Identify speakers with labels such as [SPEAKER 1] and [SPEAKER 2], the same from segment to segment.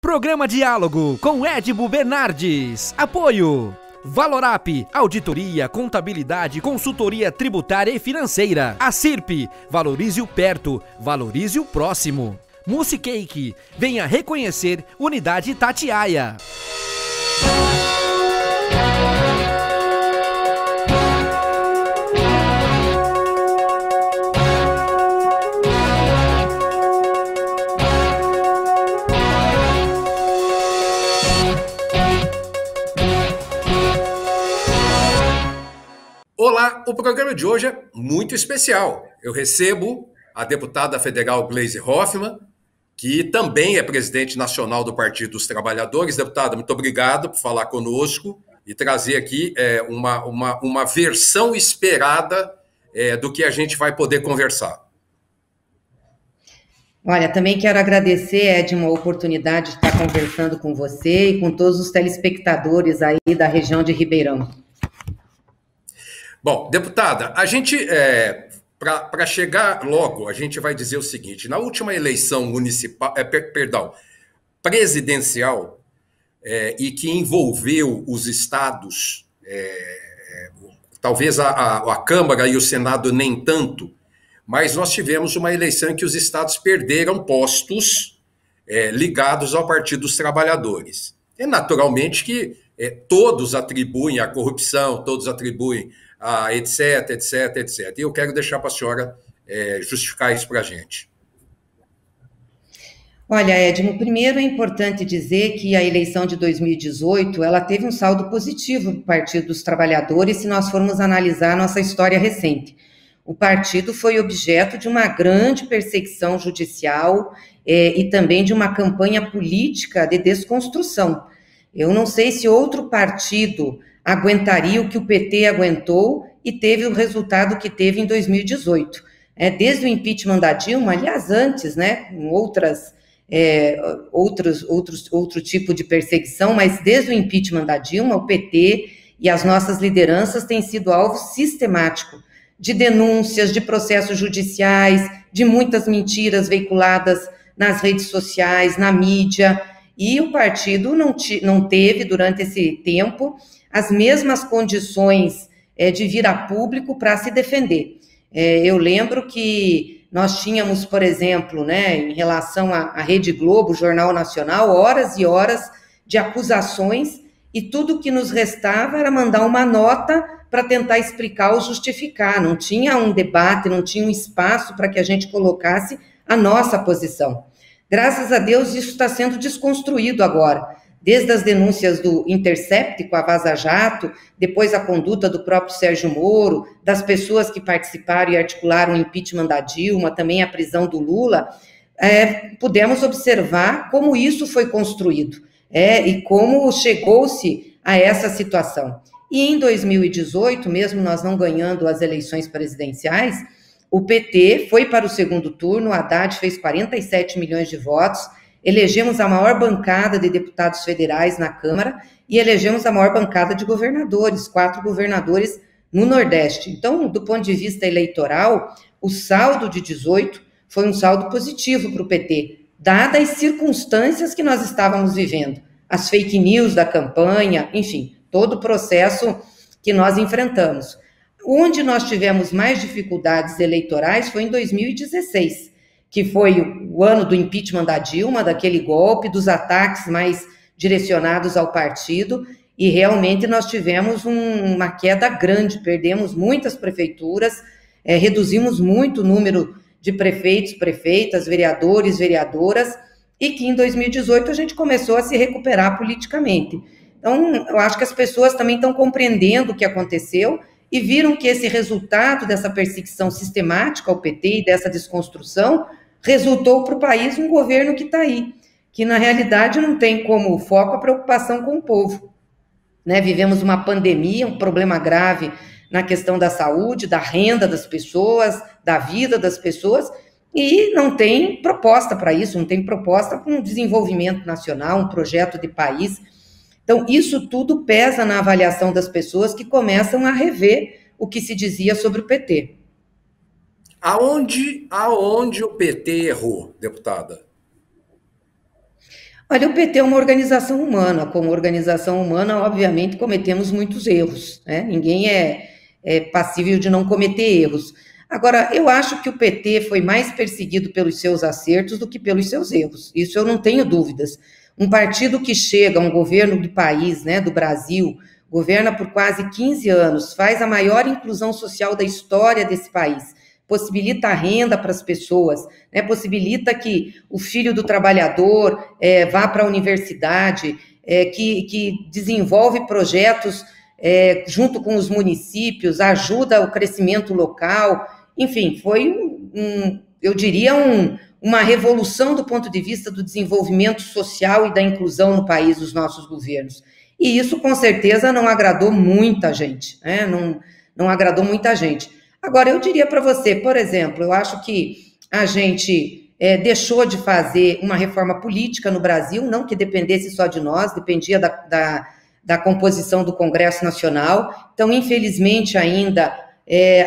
[SPEAKER 1] Programa Diálogo com Edibo Bernardes. Apoio Valorap, auditoria, contabilidade, consultoria tributária e financeira. A CIRP, valorize o perto, valorize o próximo. Musicake, venha reconhecer Unidade Itatiaia.
[SPEAKER 2] Olá, o programa de hoje é muito especial. Eu recebo a deputada federal Gleisi Hoffmann, que também é presidente nacional do Partido dos Trabalhadores. Deputada, muito obrigado por falar conosco e trazer aqui uma versão esperada do que a gente vai poder conversar.
[SPEAKER 3] Olha, também quero agradecer, Edmo, a oportunidade de estar conversando com você e com todos os telespectadores aí da região de Ribeirão.
[SPEAKER 2] Bom, deputada, a gente, para chegar logo, a gente vai dizer o seguinte: na última eleição municipal, presidencial, e que envolveu os estados, talvez a Câmara e o Senado nem tanto, mas nós tivemos uma eleição em que os estados perderam postos ligados ao Partido dos Trabalhadores. E, naturalmente, que todos atribuem à corrupção, todos atribuem a etc, etc, etc. E eu quero deixar para a senhora justificar isso para a gente.
[SPEAKER 3] Olha, Edmo, primeiro é importante dizer que a eleição de 2018, ela teve um saldo positivo do Partido dos Trabalhadores, se nós formos analisar a nossa história recente. O partido foi objeto de uma grande perseguição judicial e também de uma campanha política de desconstrução. Eu não sei se outro partido aguentaria o que o PT aguentou e teve o resultado que teve em 2018. Desde o impeachment da Dilma, aliás, antes, né, com outro tipo de perseguição, mas desde o impeachment da Dilma, o PT e as nossas lideranças têm sido alvo sistemático de denúncias, de processos judiciais, de muitas mentiras veiculadas nas redes sociais, na mídia, e o partido não teve, durante esse tempo, as mesmas condições de vir a público para se defender. Eu lembro que nós tínhamos, por exemplo, né, em relação à Rede Globo, Jornal Nacional, horas e horas de acusações, e tudo que nos restava era mandar uma nota para tentar explicar ou justificar. Não tinha um debate, não tinha um espaço para que a gente colocasse a nossa posição. Graças a Deus, isso está sendo desconstruído agora. Desde as denúncias do Intercept com a Vaza Jato, depois a conduta do próprio Sérgio Moro, das pessoas que participaram e articularam o impeachment da Dilma, também a prisão do Lula, pudemos observar como isso foi construído, e como chegou-se a essa situação. E em 2018, mesmo nós não ganhando as eleições presidenciais, o PT foi para o segundo turno, o Haddad fez 47 milhões de votos, elegemos a maior bancada de deputados federais na Câmara e elegemos a maior bancada de governadores, 4 governadores no Nordeste. Então, do ponto de vista eleitoral, o saldo de 18 foi um saldo positivo para o PT, dadas as circunstâncias que nós estávamos vivendo, as fake news da campanha, enfim, todo o processo que nós enfrentamos. Onde nós tivemos mais dificuldades eleitorais foi em 2016, que foi o ano do impeachment da Dilma, daquele golpe, dos ataques mais direcionados ao partido, e realmente nós tivemos uma queda grande, perdemos muitas prefeituras, reduzimos muito o número de prefeitos, prefeitas, vereadores, vereadoras, e que em 2018 a gente começou a se recuperar politicamente. Então, eu acho que as pessoas também estão compreendendo o que aconteceu e viram que esse resultado dessa perseguição sistemática ao PT e dessa desconstrução resultou para o país um governo que está aí, que na realidade não tem como foco a preocupação com o povo. Né? Vivemos uma pandemia, um problema grave na questão da saúde, da renda das pessoas, da vida das pessoas, e não tem proposta para isso, não tem proposta para um desenvolvimento nacional, um projeto de país. Então, isso tudo pesa na avaliação das pessoas que começam a rever o que se dizia sobre o PT.
[SPEAKER 2] Aonde o PT errou, deputada?
[SPEAKER 3] Olha, o PT é uma organização humana. Como organização humana, obviamente, cometemos muitos erros, né? Ninguém é passível de não cometer erros. Agora, eu acho que o PT foi mais perseguido pelos seus acertos do que pelos seus erros. Isso eu não tenho dúvidas. Um partido que chega a um governo do país, né, do Brasil, governa por quase 15 anos, faz a maior inclusão social da história desse país, possibilita a renda para as pessoas, né, possibilita que o filho do trabalhador vá para a universidade, que desenvolve projetos junto com os municípios, ajuda o crescimento local. Enfim, foi eu diria, uma revolução do ponto de vista do desenvolvimento social e da inclusão no país dos nossos governos. E isso, com certeza, não agradou muita gente, né? Não agradou muita gente. Agora, eu diria para você, por exemplo, eu acho que a gente deixou de fazer uma reforma política no Brasil, não que dependesse só de nós, dependia da composição do Congresso Nacional. Então, infelizmente, ainda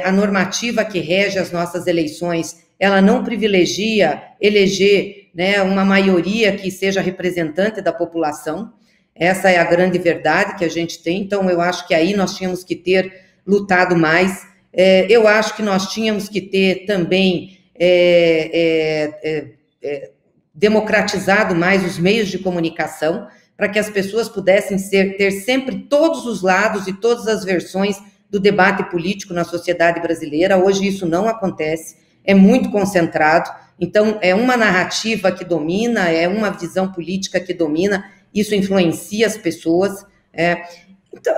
[SPEAKER 3] a normativa que rege as nossas eleições, ela não privilegia eleger, né, uma maioria que seja representante da população. Essa é a grande verdade que a gente tem. Então, eu acho que aí nós tínhamos que ter lutado mais. Eu acho que nós tínhamos que ter também democratizado mais os meios de comunicação, para que as pessoas pudessem ter sempre todos os lados e todas as versões do debate político na sociedade brasileira. Hoje isso não acontece, é muito concentrado. Então, é uma narrativa que domina, é uma visão política que domina, isso influencia as pessoas. Então,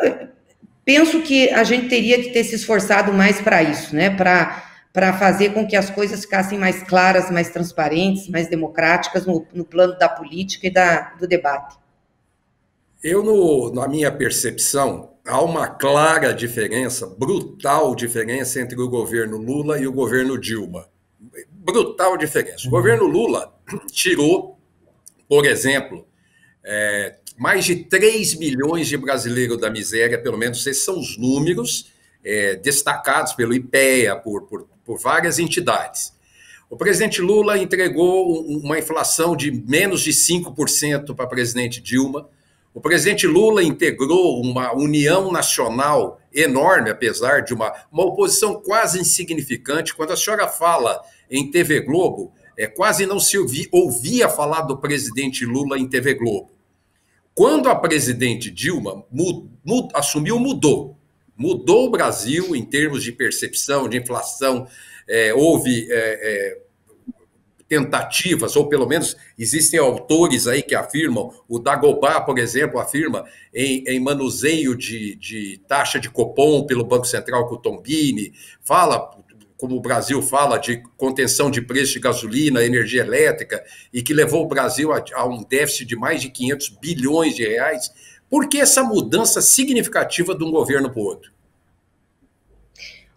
[SPEAKER 3] penso que a gente teria que ter se esforçado mais para isso, né? Para fazer com que as coisas ficassem mais claras, mais transparentes, mais democráticas no plano da política e do debate.
[SPEAKER 2] Na minha percepção, há uma clara diferença, brutal diferença entre o governo Lula e o governo Dilma. Brutal diferença. O governo Lula tirou, por exemplo, mais de 3 milhões de brasileiros da miséria, pelo menos esses são os números destacados pelo IPEA, por várias entidades. O presidente Lula entregou uma inflação de menos de 5% para a presidente Dilma. O presidente Lula integrou uma união nacional enorme, apesar de uma oposição quase insignificante. Quando a senhora fala em TV Globo, quase não se ouvia falar do presidente Lula em TV Globo. Quando a presidente Dilma assumiu, mudou o Brasil em termos de percepção, de inflação. Houve tentativas, ou pelo menos existem autores aí que afirmam, o Dagobah, por exemplo, afirma em manuseio de taxa de Copom pelo Banco Central com o Tombini, fala, como o Brasil fala, de contenção de preço de gasolina, energia elétrica, e que levou o Brasil a um déficit de mais de 500 bilhões de reais. Por que essa mudança significativa de um governo para o outro?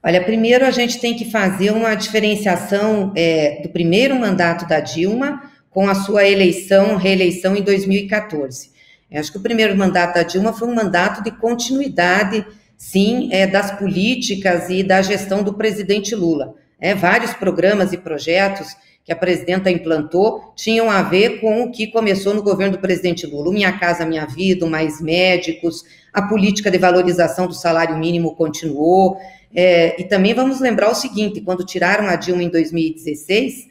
[SPEAKER 3] Olha, primeiro a gente tem que fazer uma diferenciação do primeiro mandato da Dilma com a sua reeleição em 2014. Eu acho que o primeiro mandato da Dilma foi um mandato de continuidade, sim, das políticas e da gestão do presidente Lula. Vários programas e projetos que a presidenta implantou tinham a ver com o que começou no governo do presidente Lula. O Minha Casa Minha Vida, o Mais Médicos, a política de valorização do salário mínimo continuou. E também vamos lembrar o seguinte, quando tiraram a Dilma em 2016,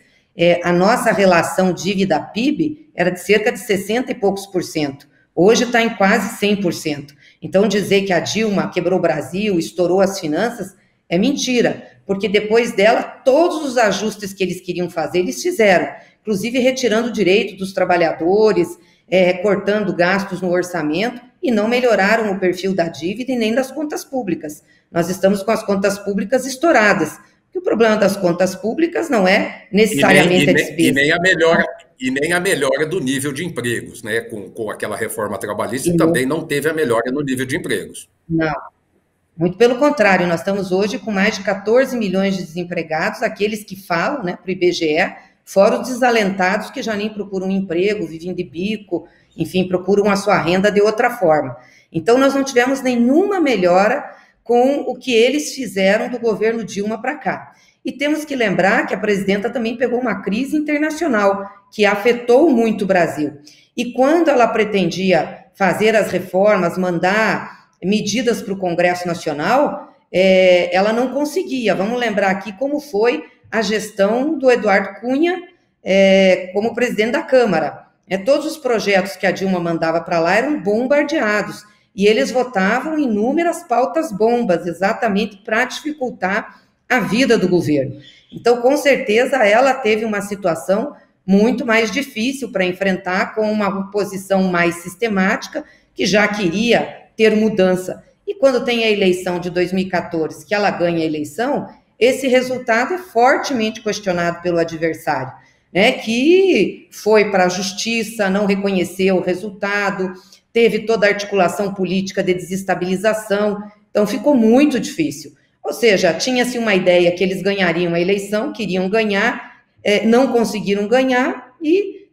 [SPEAKER 3] a nossa relação dívida-PIB era de cerca de 60 e poucos por cento. Hoje está em quase 100%. Então, dizer que a Dilma quebrou o Brasil, estourou as finanças, é mentira, porque depois dela, todos os ajustes que eles queriam fazer, eles fizeram, inclusive retirando o direito dos trabalhadores, recortando gastos no orçamento, e não melhoraram o perfil da dívida e nem das contas públicas. Nós estamos com as contas públicas estouradas. E o problema das contas públicas não é necessariamente a despesa.
[SPEAKER 2] E nem a melhora do nível de empregos, né? Com aquela reforma trabalhista, também não teve a melhora no nível de empregos.
[SPEAKER 3] Não. Muito pelo contrário, nós estamos hoje com mais de 14 milhões de desempregados, aqueles que falam, né, para o IBGE, fora os desalentados que já nem procuram emprego, vivem de bico, enfim, procuram a sua renda de outra forma. Então, nós não tivemos nenhuma melhora com o que eles fizeram do governo Dilma para cá. E temos que lembrar que a presidenta também pegou uma crise internacional que afetou muito o Brasil. E quando ela pretendia fazer as reformas, mandar medidas para o Congresso Nacional, ela não conseguia. Vamos lembrar aqui como foi a gestão do Eduardo Cunha como presidente da Câmara. Todos os projetos que a Dilma mandava para lá eram bombardeados, e eles votavam inúmeras pautas bombas, exatamente para dificultar a vida do governo. Então, com certeza, ela teve uma situação muito mais difícil para enfrentar, com uma oposição mais sistemática, que já queria ter mudança. E quando tem a eleição de 2014, que ela ganha a eleição, esse resultado é fortemente questionado pelo adversário, que foi para a justiça, não reconheceu o resultado, teve toda a articulação política de desestabilização, então ficou muito difícil. Ou seja, tinha-se uma ideia que eles ganhariam a eleição, queriam ganhar, não conseguiram ganhar e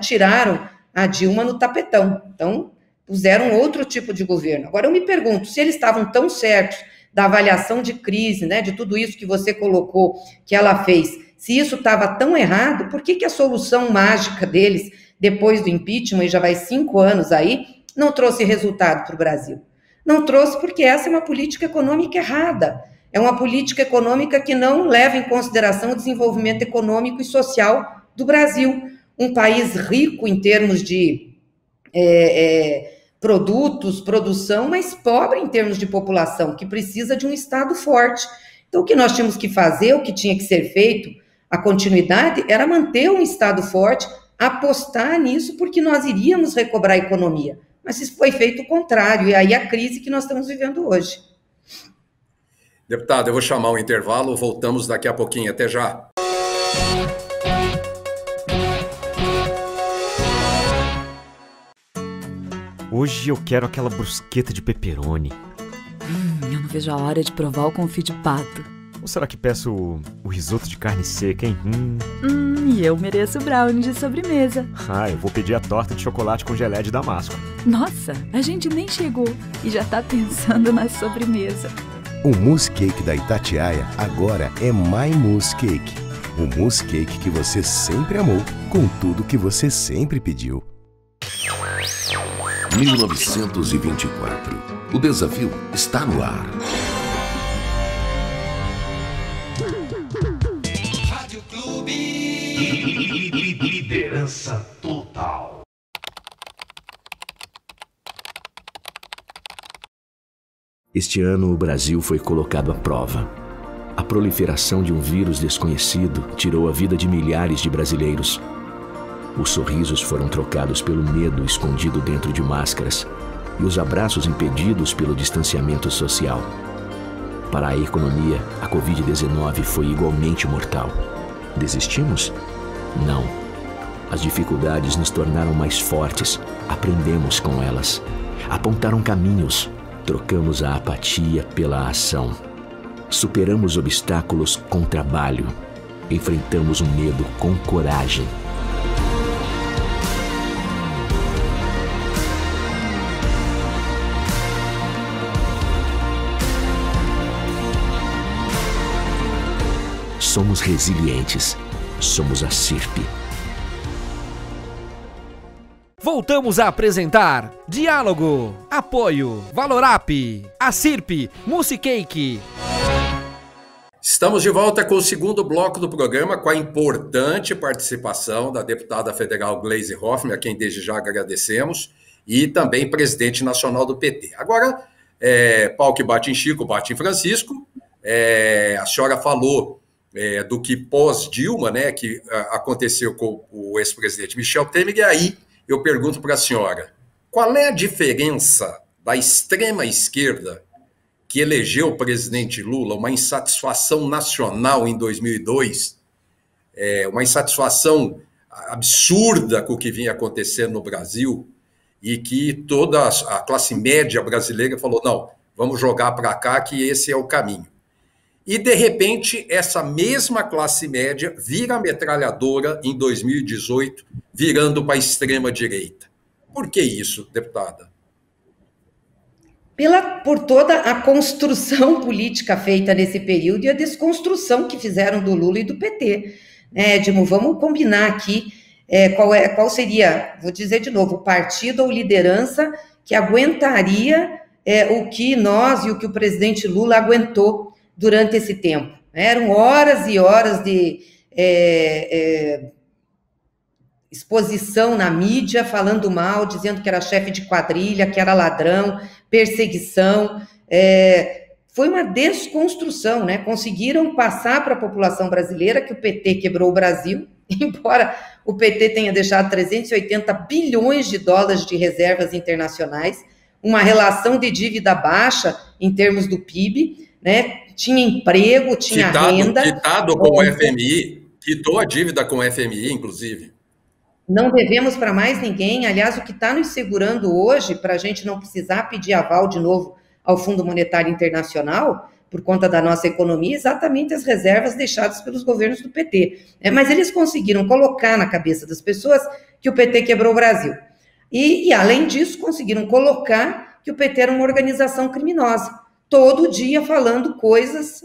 [SPEAKER 3] tiraram a Dilma no tapetão. Então, puseram outro tipo de governo. Agora, eu me pergunto, se eles estavam tão certos da avaliação de crise, de tudo isso que você colocou, que ela fez, se isso estava tão errado, por que a solução mágica deles, depois do impeachment, e já vai 5 anos aí, não trouxe resultado para o Brasil? Não trouxe porque essa é uma política econômica errada. É uma política econômica que não leva em consideração o desenvolvimento econômico e social do Brasil. Um país rico em termos de produtos, produção, mas pobre em termos de população, que precisa de um Estado forte. Então, o que nós tínhamos que fazer, o que tinha que ser feito, a continuidade, era manter um Estado forte, apostar nisso, porque nós iríamos recobrar a economia. Mas isso foi feito o contrário, e aí a crise que nós estamos vivendo hoje.
[SPEAKER 2] Deputado, eu vou chamar um intervalo, voltamos daqui a pouquinho, até já.
[SPEAKER 4] Hoje eu quero aquela brusqueta de pepperoni.
[SPEAKER 5] Eu não vejo a hora de provar o confit de pato.
[SPEAKER 4] Ou será que peço o risoto de carne seca, hein?
[SPEAKER 5] E eu mereço o brownie de sobremesa.
[SPEAKER 4] Eu vou pedir a torta de chocolate com gelé de damasco.
[SPEAKER 5] Nossa, a gente nem chegou e já tá pensando na sobremesa.
[SPEAKER 6] O mousse cake da Itatiaia agora é My Mousse Cake. O mousse cake que você sempre amou, com tudo que você sempre pediu.
[SPEAKER 7] 1924. O desafio está no ar.
[SPEAKER 8] Rádio Clube. Liderança total.
[SPEAKER 7] Este ano o Brasil foi colocado à prova. A proliferação de um vírus desconhecido tirou a vida de milhares de brasileiros. Os sorrisos foram trocados pelo medo escondido dentro de máscaras e os abraços impedidos pelo distanciamento social. Para a economia, a Covid-19 foi igualmente mortal. Desistimos? Não. As dificuldades nos tornaram mais fortes, aprendemos com elas. Apontaram caminhos, trocamos a apatia pela ação. Superamos obstáculos com trabalho. Enfrentamos o medo com coragem. Somos resilientes. Somos a CIRP.
[SPEAKER 1] Voltamos a apresentar Diálogo, Apoio, Valorap, a CIRP, Mousse Cake.
[SPEAKER 2] Estamos de volta com o segundo bloco do programa, com a importante participação da deputada federal Gleisi Hoffmann, a quem desde já agradecemos, e também presidente nacional do PT. Agora, pau que bate em Chico, bate em Francisco. A senhora falou do que pós-Dilma, que aconteceu com o ex-presidente Michel Temer, e aí eu pergunto para a senhora, qual é a diferença da extrema-esquerda que elegeu o presidente Lula, uma insatisfação nacional em 2002, uma insatisfação absurda com o que vinha acontecendo no Brasil, e que toda a classe média brasileira falou, não, vamos jogar para cá que esse é o caminho. E, de repente, essa mesma classe média vira metralhadora em 2018, virando para a extrema-direita. Por que isso, deputada?
[SPEAKER 3] Por toda a construção política feita nesse período e a desconstrução que fizeram do Lula e do PT. Edmo, vamos combinar aqui qual seria, vou dizer de novo, o partido ou liderança que aguentaria o que nós e o que o presidente Lula aguentou durante esse tempo. Eram horas e horas de exposição na mídia, falando mal, dizendo que era chefe de quadrilha, que era ladrão, perseguição. Foi uma desconstrução, né? Conseguiram passar para a população brasileira que o PT quebrou o Brasil, embora o PT tenha deixado 380 bilhões de dólares de reservas internacionais, uma relação de dívida baixa em termos do PIB, né? Tinha emprego, tinha renda.
[SPEAKER 2] Quitado com o FMI, quitou a dívida com o FMI, inclusive.
[SPEAKER 3] Não devemos para mais ninguém. Aliás, o que está nos segurando hoje, para a gente não precisar pedir aval de novo ao Fundo Monetário Internacional, por conta da nossa economia, exatamente as reservas deixadas pelos governos do PT. Mas eles conseguiram colocar na cabeça das pessoas que o PT quebrou o Brasil. E além disso, conseguiram colocar que o PT era uma organização criminosa, todo dia falando coisas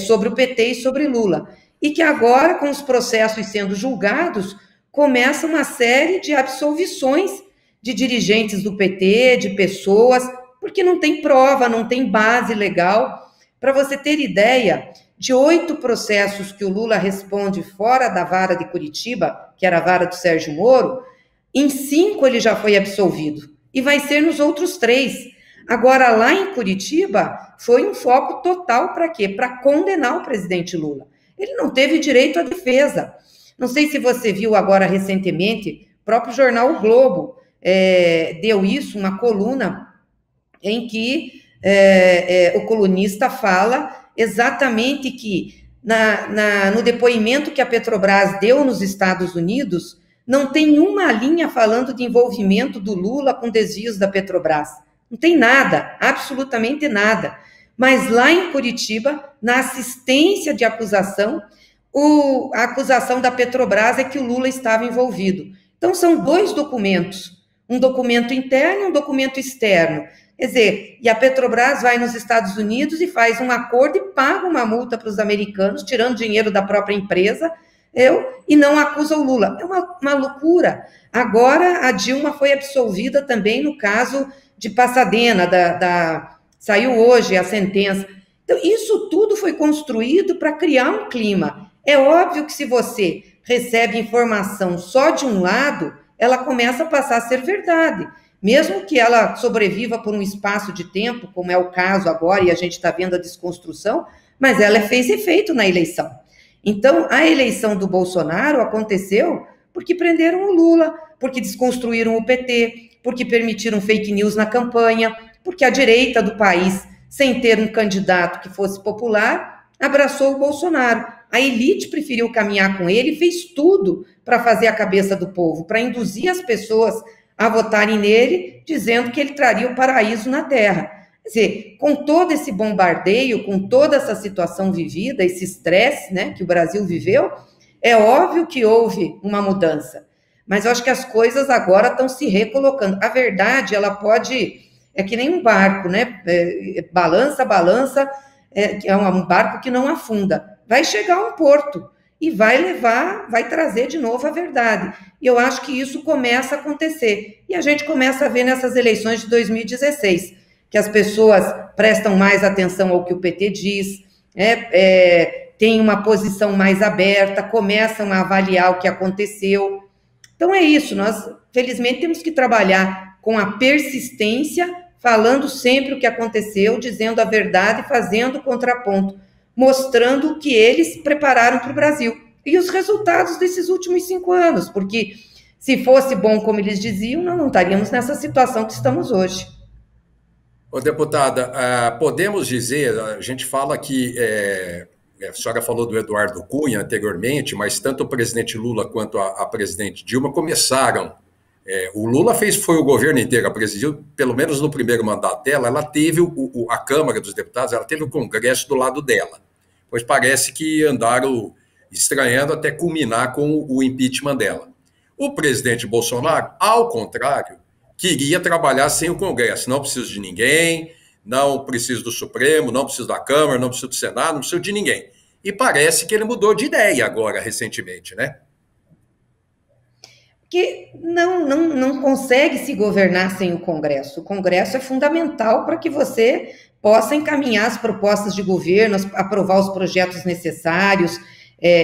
[SPEAKER 3] sobre o PT e sobre Lula. E que agora, com os processos sendo julgados, começa uma série de absolvições de dirigentes do PT, de pessoas, porque não tem prova, não tem base legal. Para você ter ideia, de 8 processos que o Lula responde fora da vara de Curitiba, que era a vara do Sérgio Moro, em 5 ele já foi absolvido, e vai ser nos outros 3. Agora, lá em Curitiba, foi um foco total para quê? Para condenar o presidente Lula. Ele não teve direito à defesa. Não sei se você viu agora recentemente, o próprio jornal O Globo deu isso, uma coluna em que o colunista fala exatamente que no depoimento que a Petrobras deu nos Estados Unidos, não tem uma linha falando de envolvimento do Lula com desvios da Petrobras. Não tem nada, absolutamente nada. Mas lá em Curitiba, na assistência de acusação, a acusação da Petrobras é que o Lula estava envolvido. Então, são 2 documentos, um documento interno e um documento externo. Quer dizer, e a Petrobras vai nos Estados Unidos e faz um acordo e paga uma multa para os americanos, tirando dinheiro da própria empresa, e não acusa o Lula. É uma loucura. Agora, a Dilma foi absolvida também no caso de Pasadena, saiu hoje a sentença. Então, isso tudo foi construído para criar um clima. É óbvio que se você recebe informação só de um lado, ela começa a passar a ser verdade. Mesmo que ela sobreviva por um espaço de tempo, como é o caso agora, e a gente está vendo a desconstrução, mas ela fez efeito na eleição. Então, a eleição do Bolsonaro aconteceu porque prenderam o Lula, porque desconstruíram o PT, porque permitiram fake news na campanha, porque a direita do país, sem ter um candidato que fosse popular, abraçou o Bolsonaro. A elite preferiu caminhar com ele e fez tudo para fazer a cabeça do povo, para induzir as pessoas a votarem nele, dizendo que ele traria o paraíso na terra. Quer dizer, com todo esse bombardeio, com toda essa situação vivida, esse estresse, né, que o Brasil viveu, é óbvio que houve uma mudança. Mas eu acho que as coisas agora estão se recolocando. A verdade, ela pode... É que nem um barco, né? Balança, é um barco que não afunda. Vai chegar a um porto e vai trazer de novo a verdade. E eu acho que isso começa a acontecer. E a gente começa a ver nessas eleições de 2016, que as pessoas prestam mais atenção ao que o PT diz, têm uma posição mais aberta, começam a avaliar o que aconteceu. Então é isso, nós, felizmente, temos que trabalhar com a persistência, falando sempre o que aconteceu, dizendo a verdade, fazendo o contraponto, mostrando o que eles prepararam para o Brasil. E os resultados desses últimos 5 anos, porque se fosse bom como eles diziam, nós não estaríamos nessa situação que estamos hoje.
[SPEAKER 2] Ô, deputada, podemos dizer, a gente fala que, a senhora falou do Eduardo Cunha anteriormente, mas tanto o presidente Lula quanto a presidente Dilma começaram. O Lula foi o governo inteiro, presidiu, pelo menos no primeiro mandato dela, ela teve a Câmara dos Deputados, ela teve o Congresso do lado dela. Pois parece que andaram estranhando até culminar com o impeachment dela. O presidente Bolsonaro, ao contrário, queria trabalhar sem o Congresso. Não preciso de ninguém, não preciso do Supremo, não preciso da Câmara, não preciso do Senado, não preciso de ninguém. E parece que ele mudou de ideia agora, recentemente, né?
[SPEAKER 3] Que não consegue se governar sem o Congresso. O Congresso é fundamental para que você possa encaminhar as propostas de governo, aprovar os projetos necessários,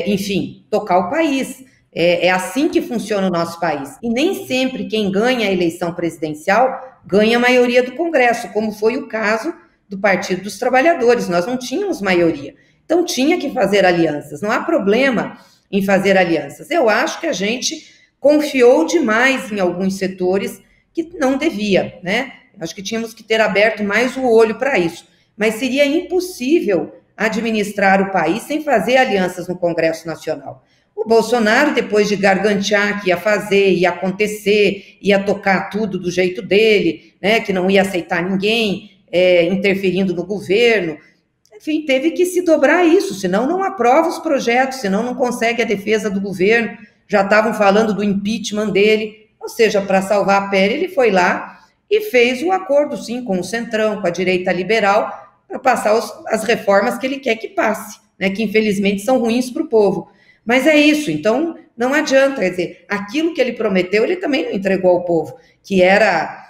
[SPEAKER 3] enfim, tocar o país. É assim que funciona o nosso país. E nem sempre quem ganha a eleição presidencial ganha a maioria do Congresso, como foi o caso do Partido dos Trabalhadores. Nós não tínhamos maioria. Então tinha que fazer alianças. Não há problema em fazer alianças. Eu acho que a gente confiou demais em alguns setores que não devia, né? Acho que tínhamos que ter aberto mais o olho para isso. Mas seria impossível administrar o país sem fazer alianças no Congresso Nacional. O Bolsonaro, depois de gargantear que ia fazer, ia acontecer, ia tocar tudo do jeito dele, né, que não ia aceitar ninguém interferindo no governo, enfim, teve que se dobrar a isso, senão não aprova os projetos, senão não consegue a defesa do governo. Já estavam falando do impeachment dele, ou seja, para salvar a pele, ele foi lá e fez o acordo, sim, com o Centrão, com a direita liberal, para passar as reformas que ele quer que passe, né, que infelizmente são ruins para o povo. Mas é isso, então não adianta, quer dizer, aquilo que ele prometeu, ele também não entregou ao povo, que era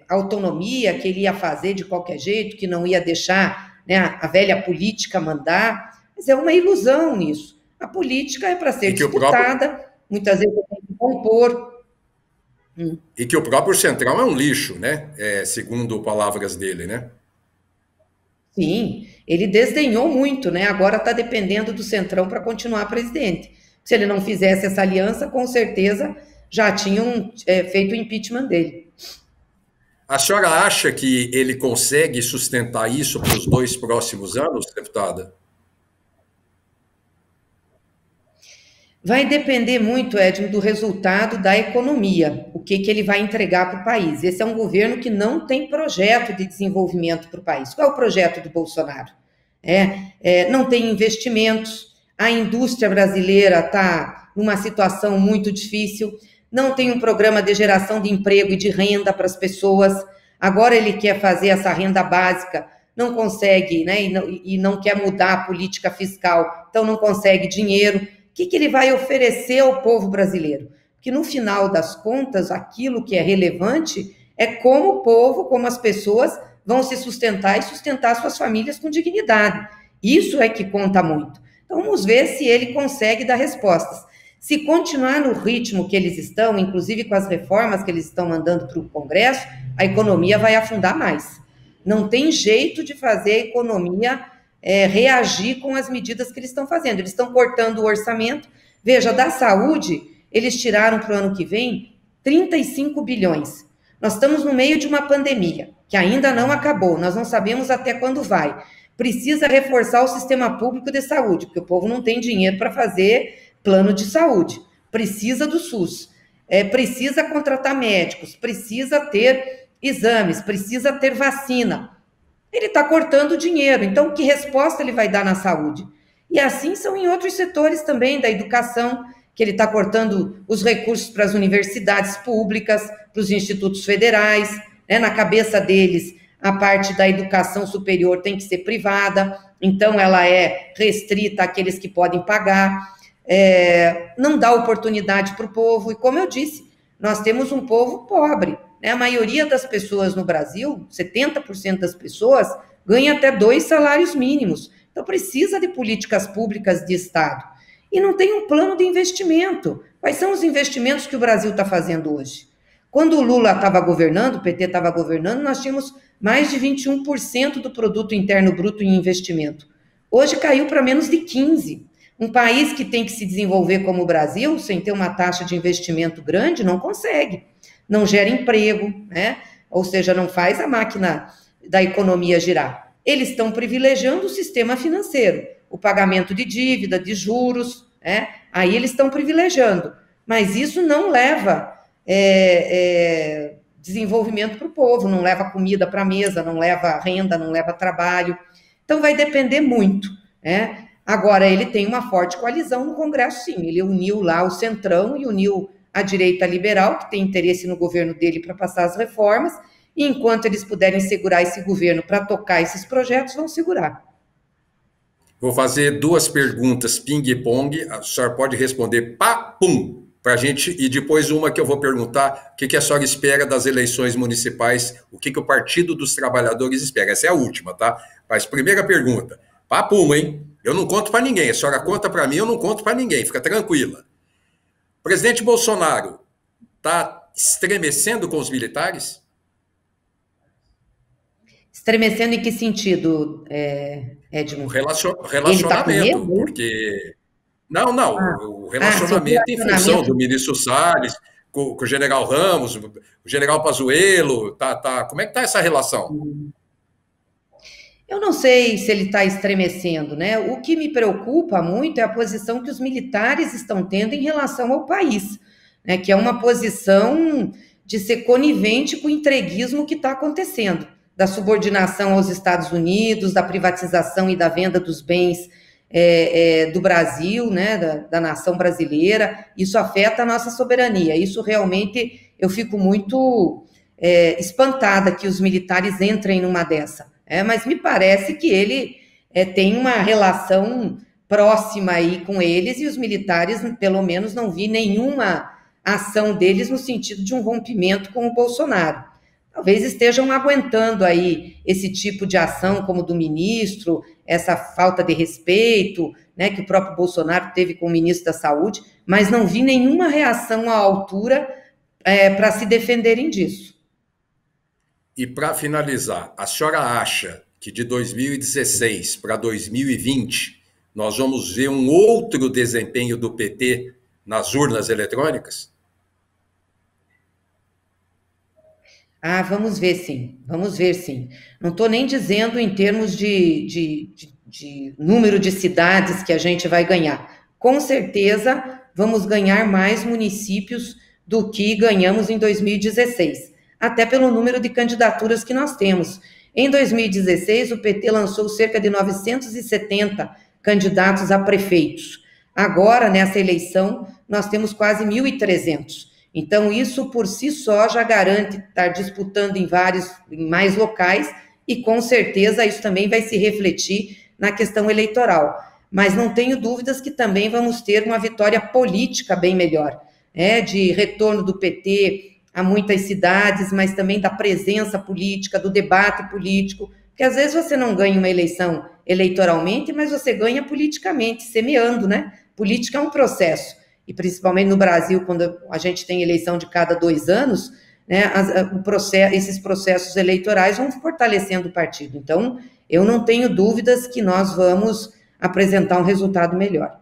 [SPEAKER 3] autonomia, que ele ia fazer de qualquer jeito, que não ia deixar, né, a velha política mandar, mas é uma ilusão nisso. A política é para ser disputada, muitas vezes tem que compor.
[SPEAKER 2] E que o próprio Centrão é um lixo, né? Segundo palavras dele, né?
[SPEAKER 3] Sim, ele desdenhou muito, né? Agora está dependendo do Centrão para continuar presidente. Se ele não fizesse essa aliança, com certeza já tinham feito o impeachment dele.
[SPEAKER 2] A senhora acha que ele consegue sustentar isso para os 2 próximos anos, deputada?
[SPEAKER 3] Vai depender muito, Edmo, do resultado da economia, o que ele vai entregar para o país. Esse é um governo que não tem projeto de desenvolvimento para o país. Qual é o projeto do Bolsonaro? Não tem investimentos, a indústria brasileira está numa situação muito difícil, não tem um programa de geração de emprego e de renda para as pessoas. Agora ele quer fazer essa renda básica, não consegue, né? E não quer mudar a política fiscal, então não consegue dinheiro. O que ele vai oferecer ao povo brasileiro? Porque no final das contas, aquilo que é relevante é como o povo, como as pessoas vão se sustentar e sustentar suas famílias com dignidade. Isso é que conta muito. Então vamos ver se ele consegue dar respostas. Se continuar no ritmo que eles estão, inclusive com as reformas que eles estão mandando para o Congresso, a economia vai afundar mais. Não tem jeito de fazer a economia reagir com as medidas que eles estão fazendo. Eles estão cortando o orçamento. Veja, da saúde, eles tiraram para o ano que vem 35 bilhões. Nós estamos no meio de uma pandemia, que ainda não acabou, nós não sabemos até quando vai. Precisa reforçar o sistema público de saúde, porque o povo não tem dinheiro para fazer plano de saúde. Precisa do SUS, precisa contratar médicos, precisa ter exames, precisa ter vacina. Ele está cortando dinheiro, então que resposta ele vai dar na saúde? E assim são em outros setores também, da educação, que ele está cortando os recursos para as universidades públicas, para os institutos federais, né? Na cabeça deles, a parte da educação superior tem que ser privada, então ela é restrita àqueles que podem pagar, não dá oportunidade para o povo, e como eu disse, nós temos um povo pobre. A maioria das pessoas no Brasil, 70% das pessoas, ganha até 2 salários mínimos. Então, precisa de políticas públicas de Estado. E não tem um plano de investimento. Quais são os investimentos que o Brasil está fazendo hoje? Quando o Lula estava governando, o PT estava governando, nós tínhamos mais de 21% do produto interno bruto em investimento. Hoje caiu para menos de 15%. Um país que tem que se desenvolver como o Brasil, sem ter uma taxa de investimento grande, não consegue. Não gera emprego, né? Ou seja, não faz a máquina da economia girar. Eles estão privilegiando o sistema financeiro, o pagamento de dívida, de juros, né? Aí eles estão privilegiando, mas isso não leva desenvolvimento para o povo, não leva comida para a mesa, não leva renda, não leva trabalho. Então vai depender muito, né? Agora ele tem uma forte coalizão no Congresso, sim, ele uniu lá o Centrão e uniu a direita liberal, que tem interesse no governo dele para passar as reformas, e enquanto eles puderem segurar esse governo para tocar esses projetos, vão segurar.
[SPEAKER 2] Vou fazer 2 perguntas ping-pong, a senhora pode responder pá-pum para a gente, e depois uma que eu vou perguntar, o que a senhora espera das eleições municipais, o que o Partido dos Trabalhadores espera. Essa é a última, tá? Mas primeira pergunta, pá-pum, hein? Eu não conto para ninguém, a senhora conta para mim, eu não conto para ninguém, fica tranquila. O presidente Bolsonaro está estremecendo com os militares?
[SPEAKER 3] Estremecendo em que sentido, Edmundo?
[SPEAKER 2] Relacionamento, porque... Não, o relacionamento em função do ministro Salles, com o general Ramos, o general Pazuello, como é que está essa relação?
[SPEAKER 3] Eu não sei se ele está estremecendo, né? O que me preocupa muito é a posição que os militares estão tendo em relação ao país, né? Que é uma posição de ser conivente com o entreguismo que está acontecendo, da subordinação aos Estados Unidos, da privatização e da venda dos bens do Brasil, né? Da nação brasileira. Isso afeta a nossa soberania. Isso realmente eu fico muito espantada que os militares entrem numa dessa. Mas me parece que ele tem uma relação próxima aí com eles, e os militares, pelo menos, não vi nenhuma ação deles no sentido de um rompimento com o Bolsonaro. Talvez estejam aguentando aí esse tipo de ação, como do ministro, essa falta de respeito, né, que o próprio Bolsonaro teve com o ministro da Saúde, mas não vi nenhuma reação à altura para se defenderem disso.
[SPEAKER 2] E para finalizar, a senhora acha que de 2016 para 2020 nós vamos ver um outro desempenho do PT nas urnas eletrônicas?
[SPEAKER 3] Vamos ver sim, vamos ver sim. Não estou nem dizendo em termos de número de cidades que a gente vai ganhar. Com certeza vamos ganhar mais municípios do que ganhamos em 2016. Até pelo número de candidaturas que nós temos. Em 2016, o PT lançou cerca de 970 candidatos a prefeitos. Agora, nessa eleição, nós temos quase 1.300. Então, isso por si só já garante estar disputando em mais locais, e com certeza isso também vai se refletir na questão eleitoral. Mas não tenho dúvidas que também vamos ter uma vitória política bem melhor, de retorno do PT a muitas cidades, mas também da presença política, do debate político, porque às vezes você não ganha uma eleição eleitoralmente, mas você ganha politicamente, semeando, né? Política é um processo, e principalmente no Brasil, quando a gente tem eleição de cada 2 anos, né, esses processos eleitorais vão fortalecendo o partido. Então, eu não tenho dúvidas que nós vamos apresentar um resultado melhor.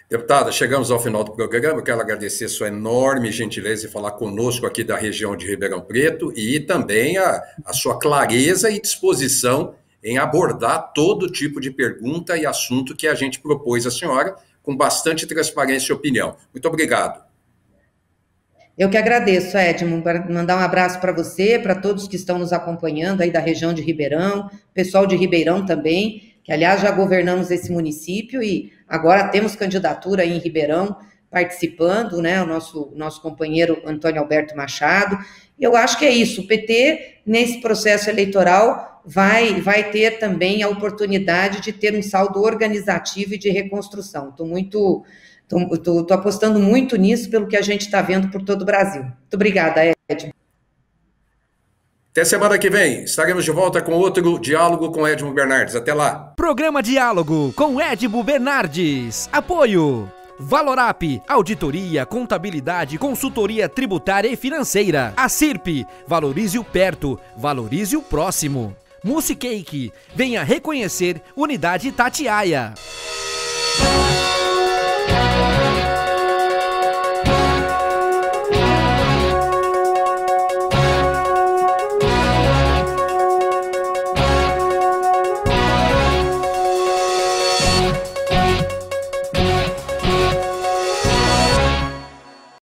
[SPEAKER 2] Deputada, chegamos ao final do programa. Eu quero agradecer a sua enorme gentileza em falar conosco aqui da região de Ribeirão Preto, e também a sua clareza e disposição em abordar todo tipo de pergunta e assunto que a gente propôs à senhora, com bastante transparência e opinião. Muito obrigado.
[SPEAKER 3] Eu que agradeço, Edmundo, mandar um abraço para você, para todos que estão nos acompanhando aí da região de Ribeirão, pessoal de Ribeirão também, que aliás já governamos esse município e agora temos candidatura aí em Ribeirão participando, né, o nosso companheiro Antônio Alberto Machado. E eu acho que é isso, o PT nesse processo eleitoral vai ter também a oportunidade de ter um saldo organizativo e de reconstrução. Estou apostando muito nisso pelo que a gente está vendo por todo o Brasil. Muito obrigada, Edmundo.
[SPEAKER 2] Até semana que vem, estaremos de volta com outro Diálogo com Edmundo Bernardes. Até lá.
[SPEAKER 1] Programa Diálogo com Edmundo Bernardes. Apoio Valorap, auditoria, contabilidade, consultoria tributária e financeira. A CIRP, valorize o perto, valorize o próximo. Musicake, venha reconhecer Unidade Itatiaia.